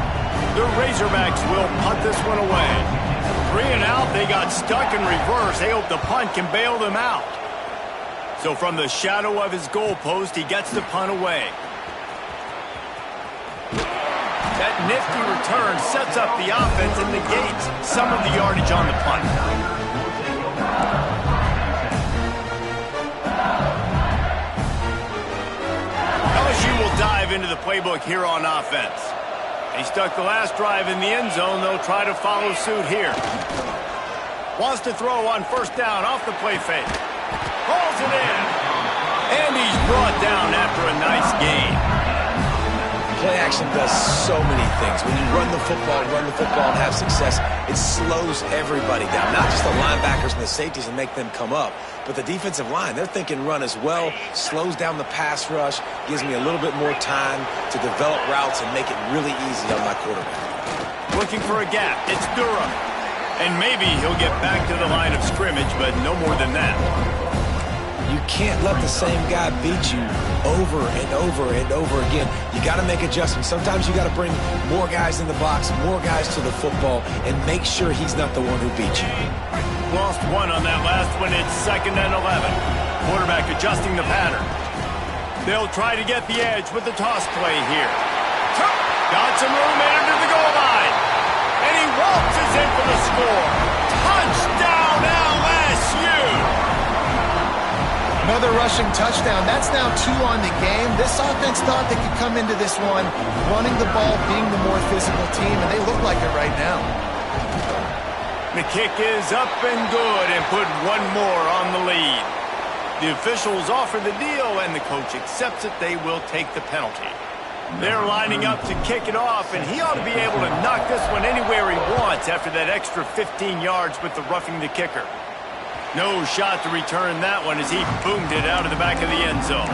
The Razorbacks will punt this one away. 3 and out, they got stuck in reverse. They hope the punt can bail them out. So from the shadow of his goalpost, he gets the punt away. That nifty return sets up the offense and negates some of the yardage on the punt. LSU will dive into the playbook here on offense. They stuck the last drive in the end zone. They'll try to follow suit here. Wants to throw on 1st down off the play fake. Hauls it in. And he's brought down after a nice gain. Play action does so many things. When you run the football and have success, it slows everybody down. Not just the linebackers and the safeties and make them come up, but the defensive line. They're thinking run as well, slows down the pass rush, gives me a little bit more time to develop routes and make it really easy on my quarterback. Looking for a gap. It's Durham. And maybe he'll get back to the line of scrimmage, but no more than that. You can't let the same guy beat you over and over and over again. You got to make adjustments. Sometimes you got to bring more guys in the box, more guys to the football, and make sure he's not the one who beat you. Lost 1 on that last one. It's 2nd and 11. Quarterback adjusting the pattern. They'll try to get the edge with the toss play here. Got some room into the goal line. And he waltzes in for the score. Touchdown, LSU! Another rushing touchdown. That's now 2 on the game. This offense thought they could come into this one running the ball, being the more physical team, and they look like it right now. The kick is up and good and put 1 more on the lead. The officials offer the deal, and the coach accepts it. They will take the penalty. They're lining up to kick it off, and he ought to be able to knock this one anywhere he wants after that extra 15 yards with the roughing the kicker. No shot to return that one as he boomed it out of the back of the end zone.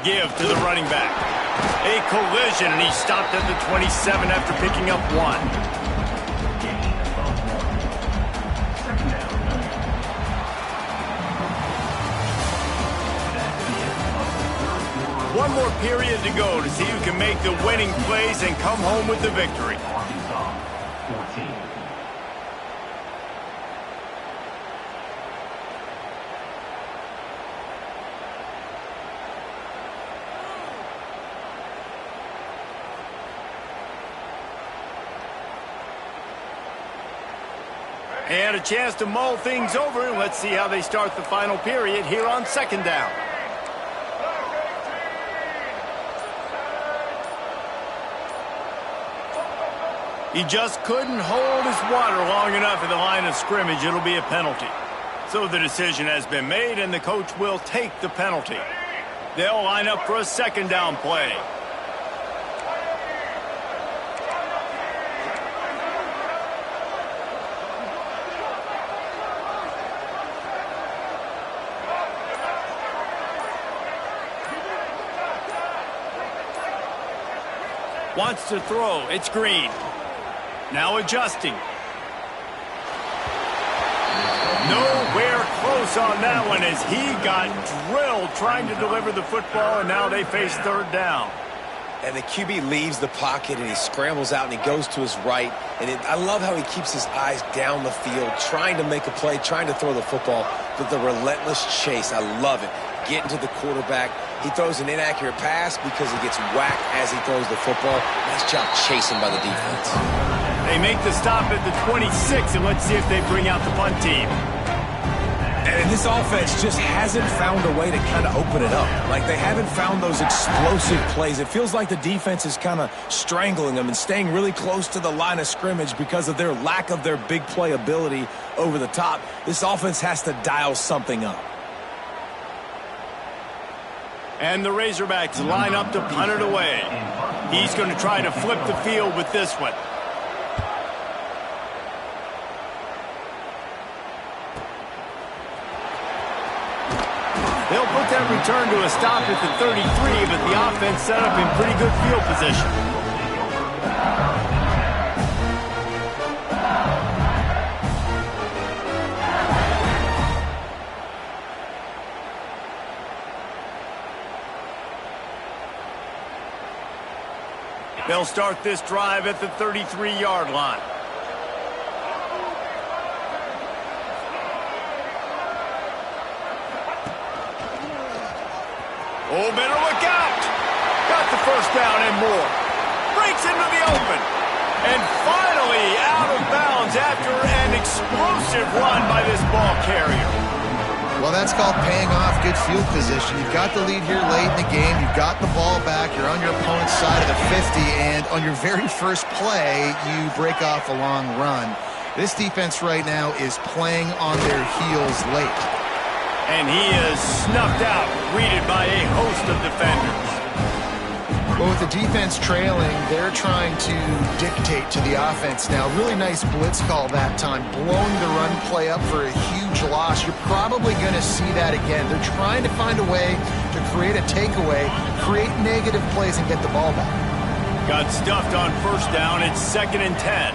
Give to the running back. A collision, and he stopped at the 27 after picking up 1. One more period to go to see who can make the winning plays and come home with the victory. And a chance to mull things over. Let's see how they start the final period here on second down. He just couldn't hold his water long enough at the line of scrimmage. It'll be a penalty. So the decision has been made, and the coach will take the penalty. They'll line up for a second down play. Wants to throw. It's Green. Now adjusting. Nowhere close on that one as he got drilled trying to deliver the football, and now they face third down. And the QB leaves the pocket, and he scrambles out, and he goes to his right. And I love how he keeps his eyes down the field, trying to make a play, trying to throw the football, but the relentless chase. I love it. Getting to the quarterback. He throws an inaccurate pass because he gets whacked as he throws the football. Nice job chasing by the defense. They make the stop at the 26, and let's see if they bring out the punt team. And this offense just hasn't found a way to kind of open it up. Like, they haven't found those explosive plays. It feels like the defense is kind of strangling them and staying really close to the line of scrimmage because of their lack of their big play ability over the top. This offense has to dial something up. And the Razorbacks line up to punt it away. He's going to try to flip the field with this one. They'll put that return to a stop at the 33, but the offense set up in pretty good field position. They'll start this drive at the 33-yard line. Oh, better look out. Got the first down and more. Breaks into the open. And finally out of bounds after an explosive run by this ball carrier. Well, that's called paying off good field position. You've got the lead here late in the game. You've got the ball back. You're on your opponent's side of the 50, and on your very first play, you break off a long run. This defense right now is playing on their heels late. And he is snuffed out, greeted by a host of defenders. Well, with the defense trailing, they're trying to dictate to the offense now. Really nice blitz call that time, blowing the run play up for a huge loss. You're probably going to see that again. They're trying to find a way to create a takeaway, create negative plays, and get the ball back. Got stuffed on first down. It's 2nd and 10.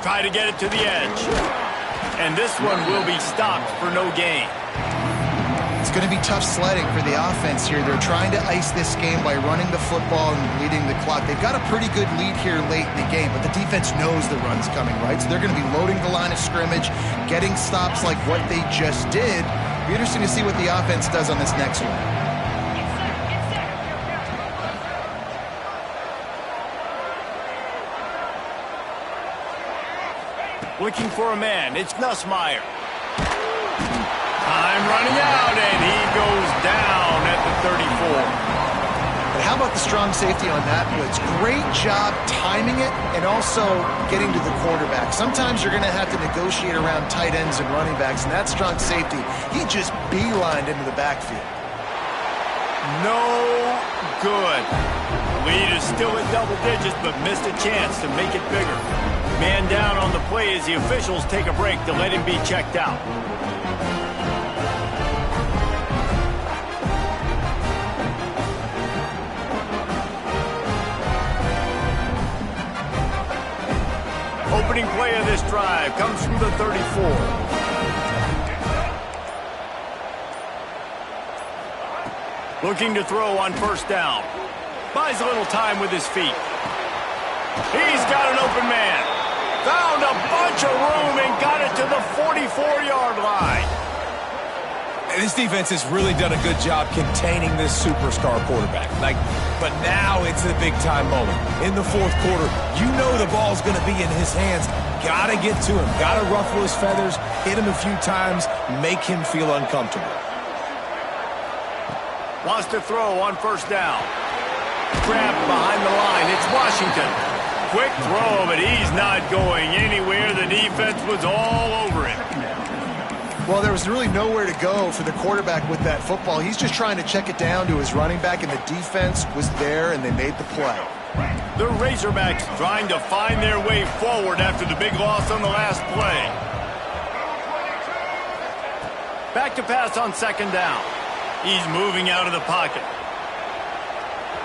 Try to get it to the edge. And this one will be stopped for no gain. It's going to be tough sledding for the offense here. They're trying to ice this game by running the football and leading the clock. They've got a pretty good lead here late in the game, but the defense knows the run's coming, right? So they're going to be loading the line of scrimmage, getting stops like what they just did. It'll be interesting to see what the offense does on this next one. Looking for a man. It's Nussmeier. Time running out, and he goes down at the 34. But how about the strong safety on that blitz? Great job timing it and also getting to the quarterback. Sometimes you're going to have to negotiate around tight ends and running backs, and that strong safety, he just beelined into the backfield. No good. Lead is still at double digits, but missed a chance to make it bigger. Man down on the play as the officials take a break to let him be checked out. Opening play of this drive comes from the 34. Looking to throw on first down. Buys a little time with his feet. He's got an open man. Found a bunch of room and got it to the 44-yard line. This defense has really done a good job containing this superstar quarterback. But now it's a big-time moment. In the fourth quarter, you know the ball's going to be in his hands. Got to get to him. Got to ruffle his feathers, hit him a few times, make him feel uncomfortable. Wants to throw on first down. Grabbed behind the line. It's Washington. Quick throw, but he's not going anywhere. The defense was all over him. Well, there was really nowhere to go for the quarterback with that football. He's just trying to check it down to his running back, and the defense was there, and they made the play. The Razorbacks trying to find their way forward after the big loss on the last play. Back to pass on second down. He's moving out of the pocket.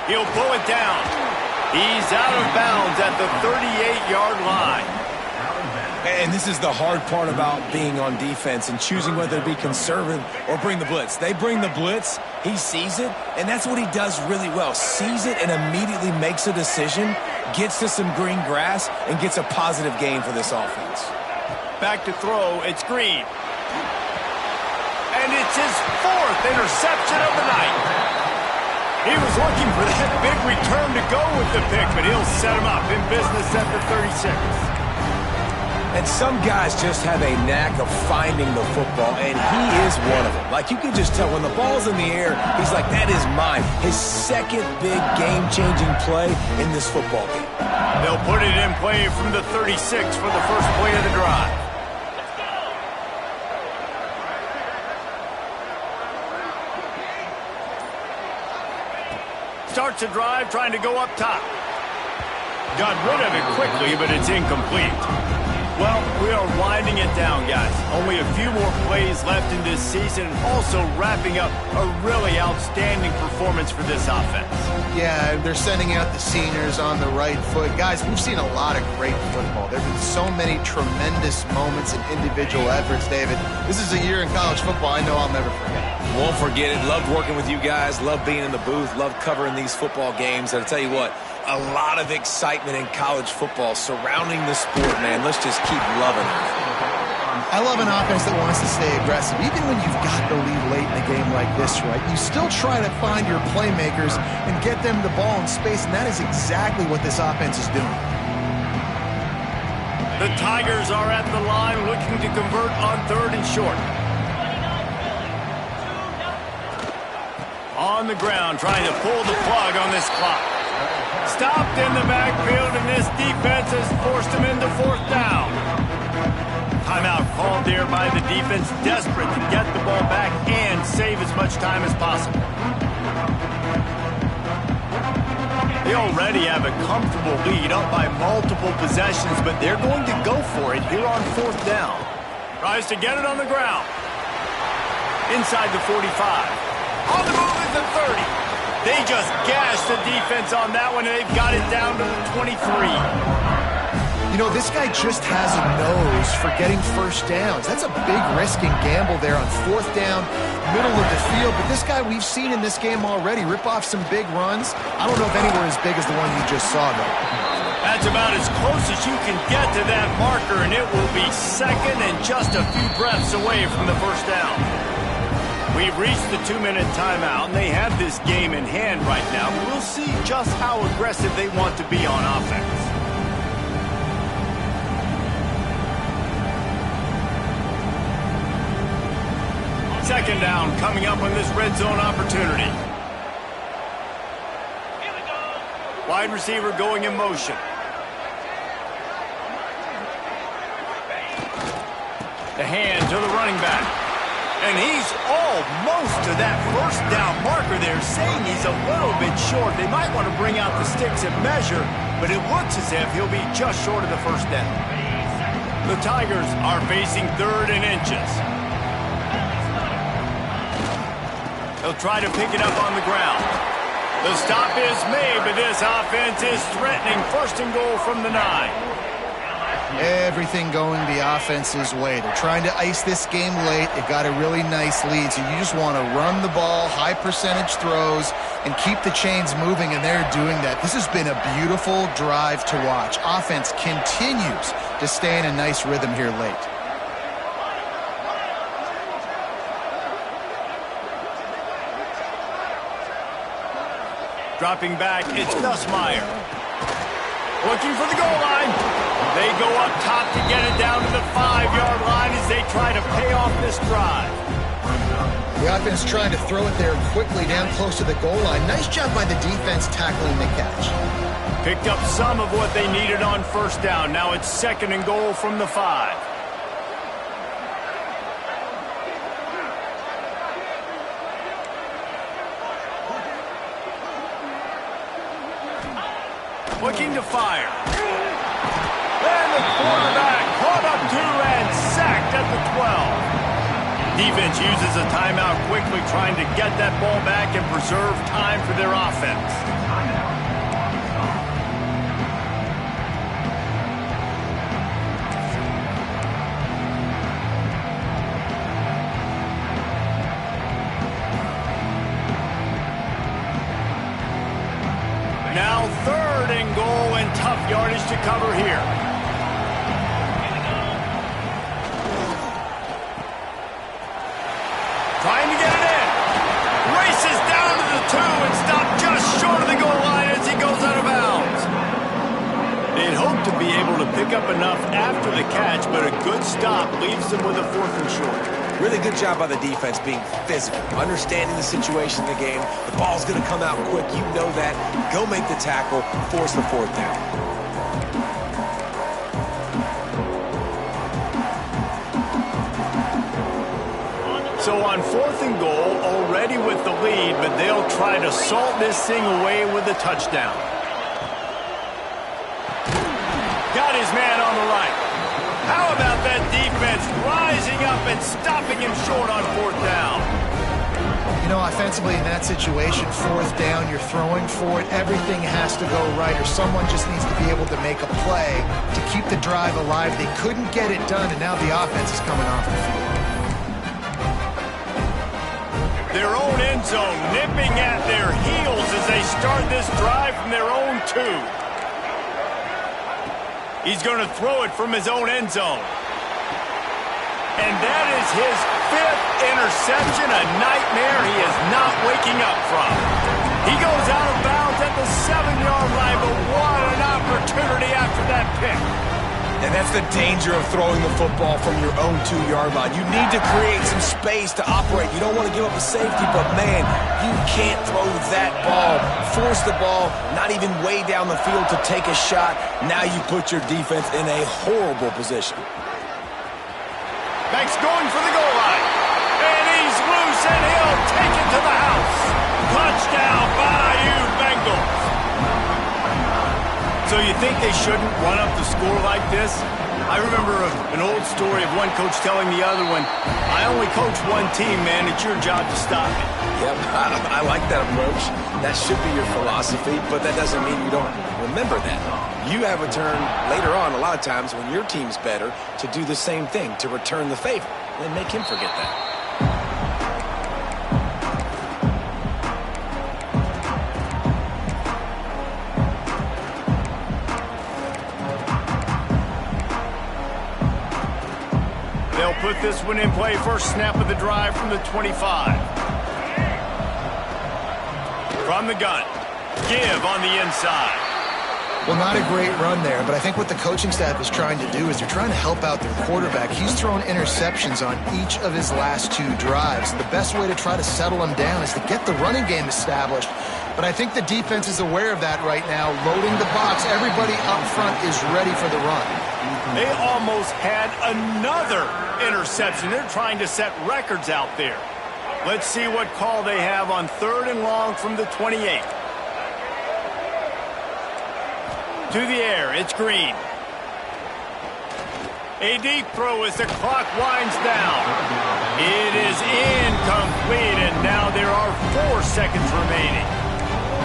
He'll pull it down. He's out of bounds at the 38-yard line. And this is the hard part about being on defense and choosing whether to be conservative or bring the blitz. They bring the blitz, he sees it, and that's what he does really well. Sees it and immediately makes a decision, gets to some green grass, and gets a positive gain for this offense. Back to throw, it's Green. And it's his fourth interception of the night. He was looking for that big return to go with the pick, but he'll set him up in business at the 36. And some guys just have a knack of finding the football, and he is one of them. Like, you can just tell when the ball's in the air, he's like, that is mine. His second big game-changing play in this football game. They'll put it in play from the 36 for the first play of the drive. Starts a drive trying to go up top. Got rid of it quickly, but it's incomplete. Well, we are winding it down, guys. Only a few more plays left in this season, and also wrapping up a really outstanding performance for this offense. Yeah, they're sending out the seniors on the right foot. Guys, we've seen a lot of great football. There have been so many tremendous moments and individual efforts, David. This is a year in college football I know I'll never forget. Won't forget it. Loved working with you guys. Loved being in the booth. Loved covering these football games. And I'll tell you what, a lot of excitement in college football surrounding the sport, man. Let's just keep loving it. I love an offense that wants to stay aggressive. Even when you've got the lead late in a game like this, right, you still try to find your playmakers and get them the ball in space, and that is exactly what this offense is doing. The Tigers are at the line looking to convert on third and short. On the ground, trying to pull the plug on this clock. Stopped in the backfield, and this defense has forced him into fourth down. Timeout called there by the defense, desperate to get the ball back and save as much time as possible. They already have a comfortable lead, up by multiple possessions, but they're going to go for it here on fourth down. Tries to get it on the ground. Inside the 45. On the move is the 30. They just gashed the defense on that one, and they've got it down to the 23. You know, this guy just has a nose for getting first downs. That's a big risk and gamble there on fourth down, middle of the field. But this guy we've seen in this game already rip off some big runs. I don't know if anywhere as big as the one you just saw, though. That's about as close as you can get to that marker, and it will be second and just a few breaths away from the first down. We've reached the 2-minute timeout, and they have this game in hand right now. We'll see just how aggressive they want to be on offense. Second down coming up on this red zone opportunity. Wide receiver going in motion. The hand to the running back. And he's almost to that first down marker there, saying he's a little bit short. They might want to bring out the sticks and measure, but it looks as if he'll be just short of the first down. The Tigers are facing third and inches. They'll try to pick it up on the ground. The stop is made, but this offense is threatening first and goal from the 9. Everything going the offense's way. They're trying to ice this game late. They've got a really nice lead, so you just want to run the ball, high percentage throws, and keep the chains moving, and they're doing that. This has been a beautiful drive to watch. Offense continues to stay in a nice rhythm here late. Dropping back, it's Nussmeier. Looking for the goal line. They go up top to get it down to the 5-yard line as they try to pay off this drive. The offense trying to throw it there quickly down close to the goal line. Nice job by the defense tackling the catch. Picked up some of what they needed on first down. Now it's 2nd and goal from the 5. Looking to fire. And the quarterback caught up to and sacked at the 12. Defense uses a timeout quickly, trying to get that ball back and preserve time for their offense. Now 3rd and goal and tough yardage to cover here. Trying to get it in. Races down to the 2 and stopped just short of the goal line as he goes out of bounds. They'd hoped to be able to pick up enough after the catch, but a good stop leaves them with a 4th and short. Really good job by the defense being physical, understanding the situation in the game. The ball's going to come out quick. You know that. Go make the tackle, force the 4th down. So on 4th and goal, already with the lead, but they'll try to salt this thing away with a touchdown. Got his man on the right. How about that defense rising up and stopping him short on 4th down? You know, offensively in that situation, 4th down, you're throwing for it. Everything has to go right, or someone just needs to be able to make a play to keep the drive alive. They couldn't get it done, and now the offense is coming off the field. Their own end zone nipping at their heels as they start this drive from their own 2. He's going to throw it from his own end zone. And that is his 5th interception, a nightmare he is not waking up from. He goes out of bounds at the 7-yard line, but what an opportunity after that pick. And that's the danger of throwing the football from your own 2-yard line. You need to create some space to operate. You don't want to give up a safety, but man, you can't throw that ball. Force the ball, not even way down the field to take a shot. Now you put your defense in a horrible position. Banks going for the goal line. And he's loose, and he'll take it to the house. Touchdown, Bayou Bengals. So you think they shouldn't run up the score like this? I remember an old story of one coach telling the other one, I only coach one team, man. It's your job to stop it. Yep, I like that approach. That should be your philosophy, but that doesn't mean you don't remember that. You have a turn later on, a lot of times, when your team's better, to do the same thing, to return the favor. And make him forget that. They'll put this one in play. First snap of the drive from the 25. From the gun. Give on the inside. Well, not a great run there, but I think what the coaching staff is trying to do is they're trying to help out their quarterback. He's thrown interceptions on each of his last 2 drives. The best way to try to settle him down is to get the running game established. But I think the defense is aware of that right now, loading the box. Everybody up front is ready for the run. They almost had another interception. They're trying to set records out there. Let's see what call they have on 3rd and long from the 28. To the air, it's Green. A deep throw as the clock winds down. It is incomplete, and now there are 4 seconds remaining.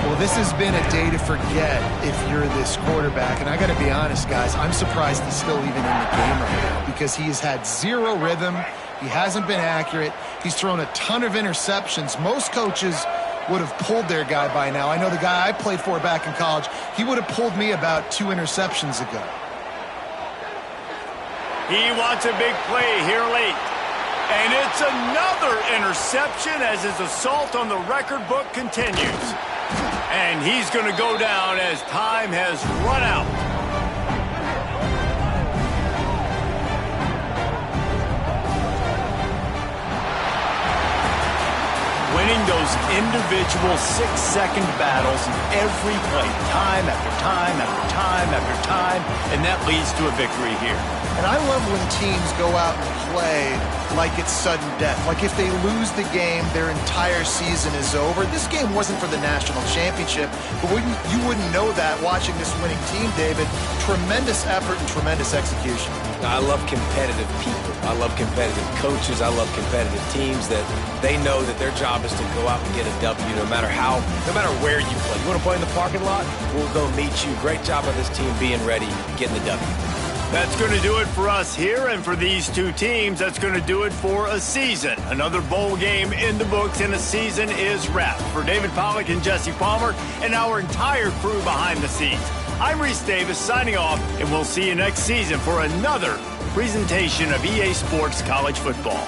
Well, this has been a day to forget if you're this quarterback. And I got to be honest, guys, I'm surprised he's still even in the game right now because he has had 0 rhythm. He hasn't been accurate. He's thrown a ton of interceptions. Most coaches would have pulled their guy by now. I know the guy I played for back in college, he would have pulled me about 2 interceptions ago. He wants a big play here late. And it's another interception as his assault on the record book continues. And he's going to go down as time has run out. Winning those individual 6-second battles in every play, time after time after time after time, and that leads to a victory here. And I love when teams go out and play like it's sudden death. Like if they lose the game, their entire season is over. This game wasn't for the national championship, but you wouldn't know that watching this winning team, David. Tremendous effort and tremendous execution. I love competitive people. I love competitive coaches. I love competitive teams that they know that their job is to go out and get a W no matter where you play. You want to play in the parking lot? We'll go meet you. Great job of this team being ready, getting the W. That's going to do it for us here, and for these two teams, that's going to do it for a season. Another bowl game in the books, and a season is wrapped. For David Pollack and Jesse Palmer and our entire crew behind the scenes, I'm Reese Davis signing off, and we'll see you next season for another presentation of EA Sports College Football.